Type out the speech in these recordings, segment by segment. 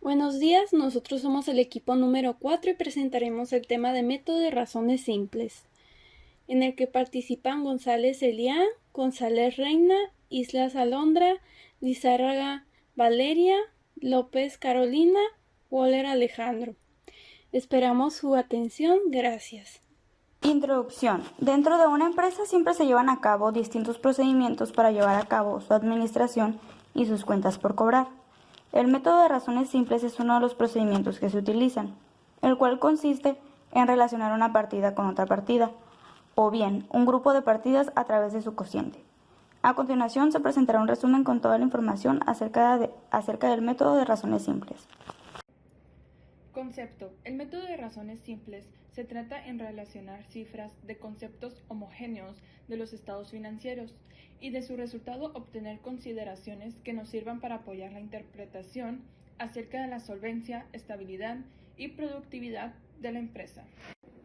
Buenos días, nosotros somos el equipo número 4 y presentaremos el tema de método de razones simples, en el que participan González Elián, González Reina, Islas Alondra, Lizárraga Valeria, López Carolina, Waller Alejandro. Esperamos su atención, gracias. Introducción. Dentro de una empresa siempre se llevan a cabo distintos procedimientos para llevar a cabo su administración y sus cuentas por cobrar. El método de razones simples es uno de los procedimientos que se utilizan, el cual consiste en relacionar una partida con otra partida, o bien un grupo de partidas a través de su cociente. A continuación se presentará un resumen con toda la información acerca del método de razones simples. Concepto. El método de razones simples se trata en relacionar cifras de conceptos homogéneos de los estados financieros y de su resultado obtener consideraciones que nos sirvan para apoyar la interpretación acerca de la solvencia, estabilidad y productividad de la empresa.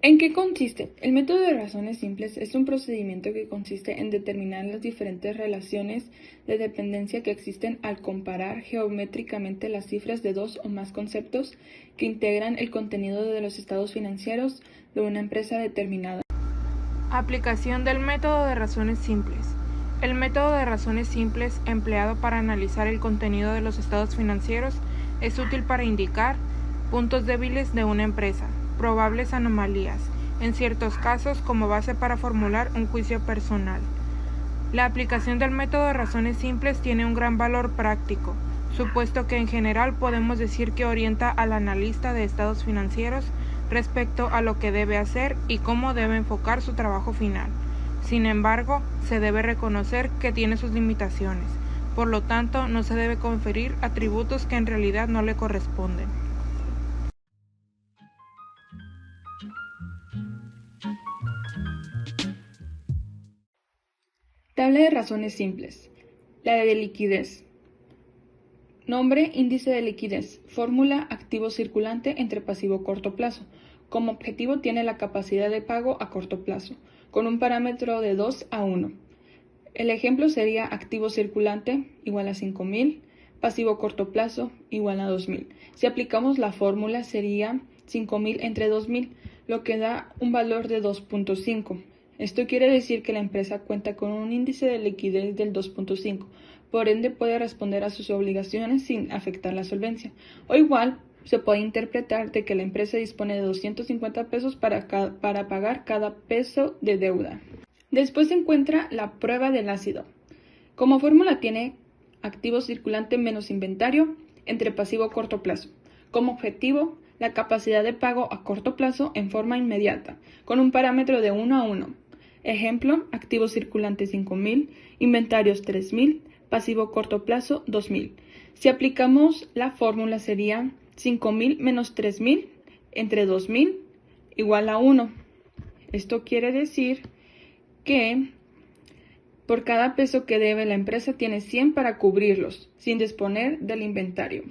¿En qué consiste? El método de razones simples es un procedimiento que consiste en determinar las diferentes relaciones de dependencia que existen al comparar geométricamente las cifras de dos o más conceptos que integran el contenido de los estados financieros de una empresa determinada. Aplicación del método de razones simples. El método de razones simples empleado para analizar el contenido de los estados financieros es útil para indicar puntos débiles de una empresa, probables anomalías, en ciertos casos como base para formular un juicio personal. La aplicación del método de razones simples tiene un gran valor práctico, supuesto que en general podemos decir que orienta al analista de estados financieros respecto a lo que debe hacer y cómo debe enfocar su trabajo final. Sin embargo, se debe reconocer que tiene sus limitaciones, por lo tanto no se debe conferir atributos que en realidad no le corresponden. Tabla de razones simples. La de liquidez. Nombre, índice de liquidez. Fórmula, activo circulante entre pasivo corto plazo. Como objetivo tiene la capacidad de pago a corto plazo, con un parámetro de 2 a 1. El ejemplo sería activo circulante igual a 5.000, pasivo corto plazo igual a 2.000. Si aplicamos la fórmula sería 5.000 entre 2.000, lo que da un valor de 2.5. Esto quiere decir que la empresa cuenta con un índice de liquidez del 2.5, por ende puede responder a sus obligaciones sin afectar la solvencia. O igual, se puede interpretar de que la empresa dispone de 250 pesos para pagar cada peso de deuda. Después se encuentra la prueba del ácido. Como fórmula tiene activo circulante menos inventario entre pasivo a corto plazo. Como objetivo, la capacidad de pago a corto plazo en forma inmediata, con un parámetro de 1 a 1. Ejemplo, activo circulante 5.000, inventarios 3.000, pasivo corto plazo 2.000. Si aplicamos la fórmula sería 5.000 menos 3.000 entre 2.000 igual a 1. Esto quiere decir que por cada peso que debe la empresa tiene 100 para cubrirlos, sin disponer del inventario.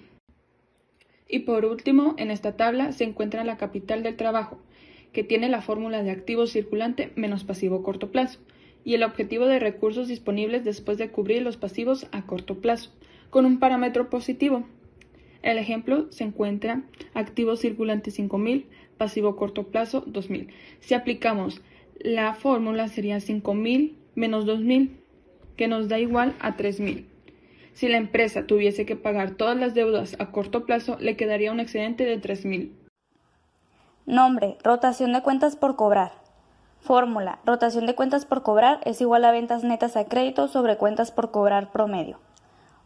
Y por último, en esta tabla se encuentra la capital del trabajo, que tiene la fórmula de activo circulante menos pasivo corto plazo, y el objetivo de recursos disponibles después de cubrir los pasivos a corto plazo, con un parámetro positivo. El ejemplo se encuentra activo circulante 5.000, pasivo corto plazo 2.000. Si aplicamos la fórmula sería 5.000 menos 2.000, que nos da igual a 3.000. Si la empresa tuviese que pagar todas las deudas a corto plazo, le quedaría un excedente de 3.000. Nombre, rotación de cuentas por cobrar. Fórmula, rotación de cuentas por cobrar es igual a ventas netas a crédito sobre cuentas por cobrar promedio.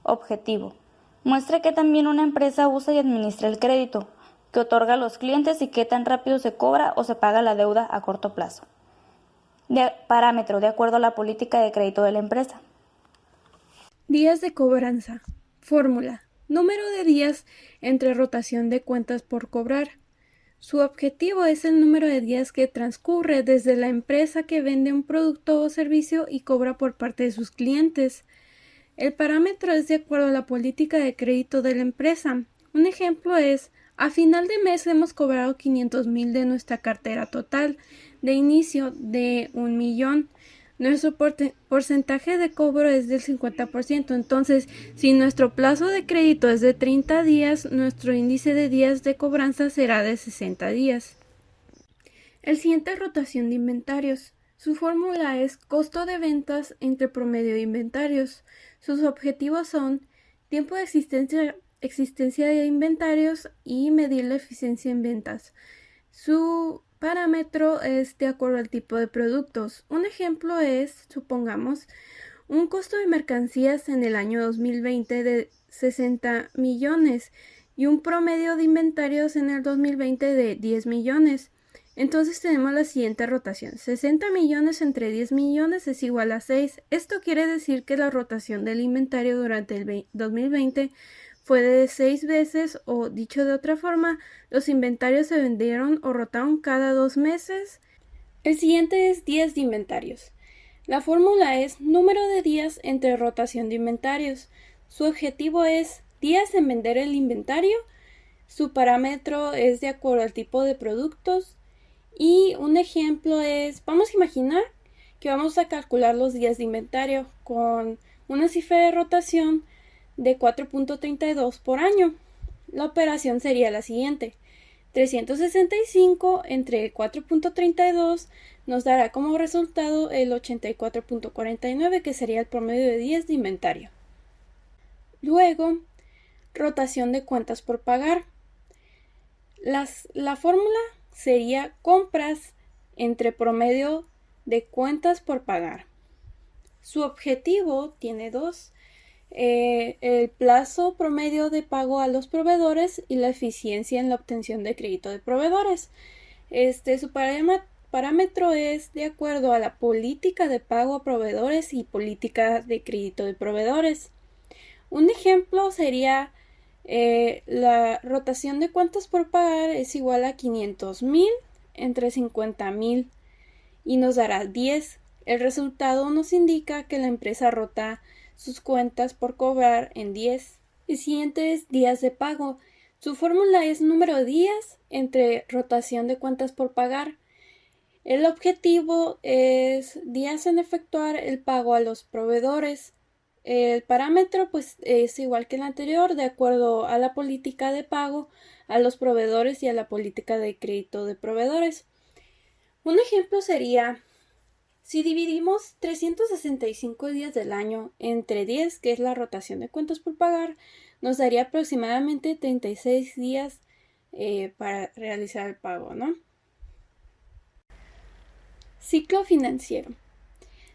Objetivo, muestre que también una empresa usa y administra el crédito, que otorga a los clientes y qué tan rápido se cobra o se paga la deuda a corto plazo. Parámetro, de acuerdo a la política de crédito de la empresa. Días de cobranza. Fórmula, número de días entre rotación de cuentas por cobrar. Su objetivo es el número de días que transcurre desde la empresa que vende un producto o servicio y cobra por parte de sus clientes. El parámetro es de acuerdo a la política de crédito de la empresa. Un ejemplo es, a final de mes hemos cobrado 500,000 de nuestra cartera total de inicio de 1,000,000. Nuestro porcentaje de cobro es del 50%, entonces si nuestro plazo de crédito es de 30 días, nuestro índice de días de cobranza será de 60 días. El siguiente es rotación de inventarios. Su fórmula es costo de ventas entre promedio de inventarios. Sus objetivos son tiempo de existencia de inventarios y medir la eficiencia en ventas. Su parámetro es de acuerdo al tipo de productos. Un ejemplo es, supongamos, un costo de mercancías en el año 2020 de 60 millones y un promedio de inventarios en el 2020 de 10 millones. Entonces tenemos la siguiente rotación. 60 millones entre 10 millones es igual a 6. Esto quiere decir que la rotación del inventario durante el 2020 fue de 6 veces, o dicho de otra forma, los inventarios se vendieron o rotaron cada 2 meses. El siguiente es días de inventarios. La fórmula es número de días entre rotación de inventarios. Su objetivo es días en vender el inventario. Su parámetro es de acuerdo al tipo de productos. Y un ejemplo es, vamos a imaginar que vamos a calcular los días de inventario con una cifra de rotación de 4.32 por año. La operación sería la siguiente. 365 entre 4.32 nos dará como resultado el 84.49, que sería el promedio de días de inventario. Luego, rotación de cuentas por pagar. La fórmula sería compras entre promedio de cuentas por pagar. Su objetivo tiene dos: el plazo promedio de pago a los proveedores y la eficiencia en la obtención de crédito de proveedores. Su parámetro es de acuerdo a la política de pago a proveedores y política de crédito de proveedores. Un ejemplo sería la rotación de cuentas por pagar es igual a 500,000 entre 50,000 y nos dará 10. El resultado nos indica que la empresa rota sus cuentas por cobrar en 10. El siguiente es días de pago. Su fórmula es número de días entre rotación de cuentas por pagar. El objetivo es días en efectuar el pago a los proveedores. El parámetro pues es igual que el anterior, de acuerdo a la política de pago a los proveedores y a la política de crédito de proveedores. Un ejemplo sería, si dividimos 365 días del año entre 10, que es la rotación de cuentas por pagar, nos daría aproximadamente 36 días para realizar el pago, ¿no? Ciclo financiero.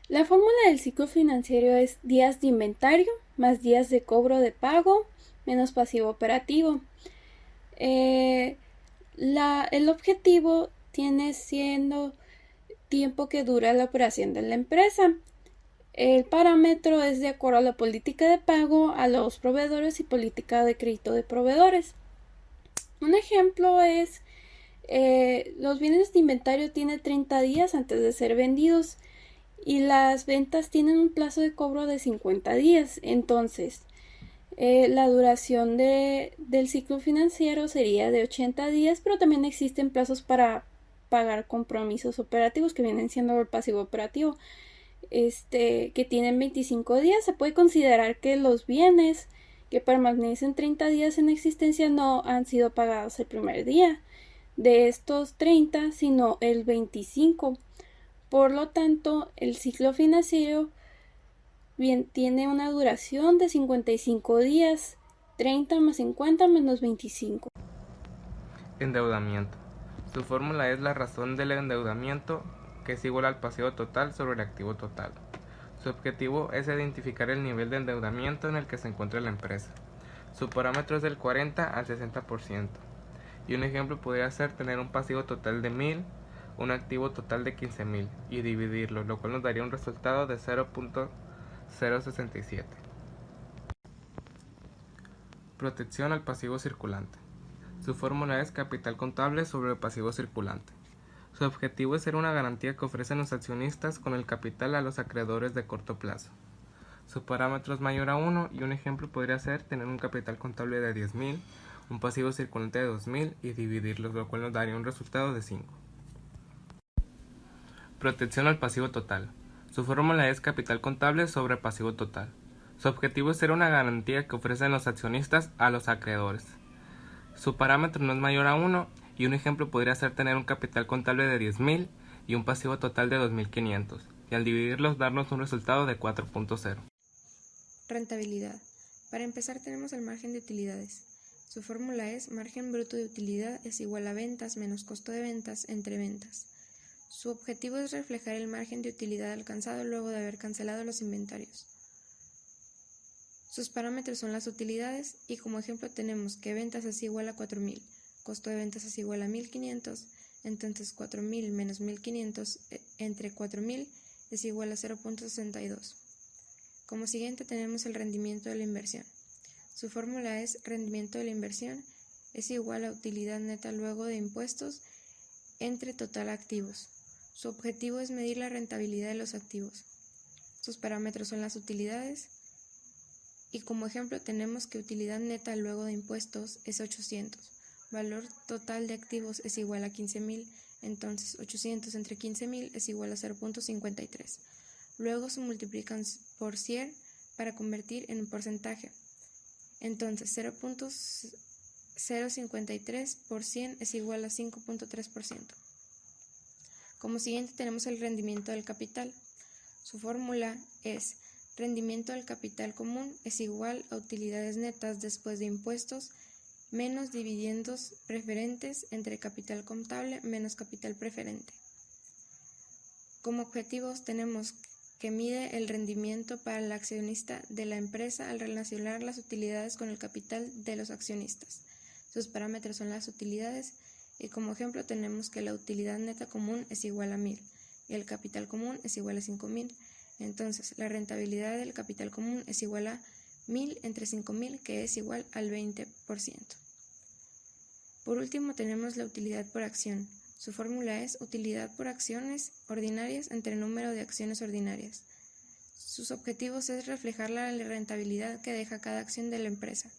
La fórmula del ciclo financiero es días de inventario más días de cobro de pago menos pasivo operativo. El objetivo tiene siendo tiempo que dura la operación de la empresa. El parámetro es de acuerdo a la política de pago a los proveedores y política de crédito de proveedores. Un ejemplo es, los bienes de inventario tienen 30 días antes de ser vendidos y las ventas tienen un plazo de cobro de 50 días. Entonces, la duración del ciclo financiero sería de 80 días, pero también existen plazos para pagar compromisos operativos que vienen siendo el pasivo operativo, que tienen 25 días. Se puede considerar que los bienes que permanecen 30 días en existencia no han sido pagados el primer día de estos 30, sino el 25. Por lo tanto, el ciclo financiero tiene una duración de 55 días, 30 más 50 menos 25. Endeudamiento. Su fórmula es la razón del endeudamiento, que es igual al pasivo total sobre el activo total. Su objetivo es identificar el nivel de endeudamiento en el que se encuentra la empresa. Su parámetro es del 40 al 60%. Y un ejemplo podría ser tener un pasivo total de 1,000, un activo total de 15,000 y dividirlo, lo cual nos daría un resultado de 0.067. Protección al pasivo circulante. Su fórmula es capital contable sobre el pasivo circulante. Su objetivo es ser una garantía que ofrecen los accionistas con el capital a los acreedores de corto plazo. Su parámetro es mayor a 1 y un ejemplo podría ser tener un capital contable de 10,000, un pasivo circulante de 2,000 y dividirlos, lo cual nos daría un resultado de 5. Protección al pasivo total. Su fórmula es capital contable sobre pasivo total. Su objetivo es ser una garantía que ofrecen los accionistas a los acreedores. Su parámetro no es mayor a 1 y un ejemplo podría ser tener un capital contable de 10.000 y un pasivo total de 2.500 y al dividirlos darnos un resultado de 4.0. Rentabilidad. Para empezar tenemos el margen de utilidades. Su fórmula es margen bruto de utilidad es igual a ventas menos costo de ventas entre ventas. Su objetivo es reflejar el margen de utilidad alcanzado luego de haber cancelado los inventarios. Sus parámetros son las utilidades y como ejemplo tenemos que ventas es igual a 4.000, costo de ventas es igual a 1.500, entonces 4.000 menos 1.500 entre 4.000 es igual a 0.62. Como siguiente tenemos el rendimiento de la inversión. Su fórmula es rendimiento de la inversión es igual a utilidad neta luego de impuestos entre total activos. Su objetivo es medir la rentabilidad de los activos. Sus parámetros son las utilidades y como ejemplo tenemos que utilidad neta luego de impuestos es 800. Valor total de activos es igual a 15.000, entonces 800 entre 15.000 es igual a 0.53. Luego se multiplican por 100 para convertir en un porcentaje. Entonces 0.053 por 100 es igual a 5.3%. Como siguiente tenemos el rendimiento del capital. Su fórmula es rendimiento del capital común es igual a utilidades netas después de impuestos menos dividendos preferentes entre capital contable menos capital preferente. Como objetivos tenemos que mide el rendimiento para el accionista de la empresa al relacionar las utilidades con el capital de los accionistas. Sus parámetros son las utilidades y como ejemplo tenemos que la utilidad neta común es igual a 1.000 y el capital común es igual a 5.000. Entonces la rentabilidad del capital común es igual a 1.000 entre 5.000 que es igual al 20%. Por último tenemos la utilidad por acción. Su fórmula es utilidad por acciones ordinarias entre número de acciones ordinarias. Sus objetivos es reflejar la rentabilidad que deja cada acción de la empresa.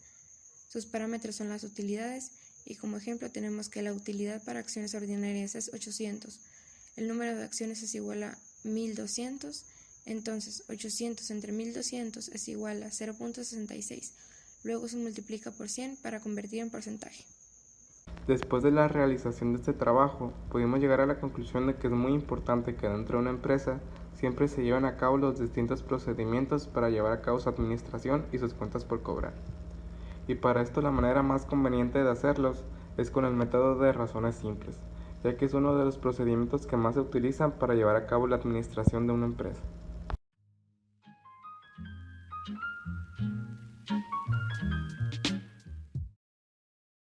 Sus parámetros son las utilidades y como ejemplo tenemos que la utilidad para acciones ordinarias es 800. El número de acciones es igual a 1.200, entonces 800 entre 1.200 es igual a 0.66. Luego se multiplica por 100 para convertir en porcentaje. Después de la realización de este trabajo, pudimos llegar a la conclusión de que es muy importante que dentro de una empresa siempre se lleven a cabo los distintos procedimientos para llevar a cabo su administración y sus cuentas por cobrar. Y para esto la manera más conveniente de hacerlos es con el método de razones simples, ya que es uno de los procedimientos que más se utilizan para llevar a cabo la administración de una empresa.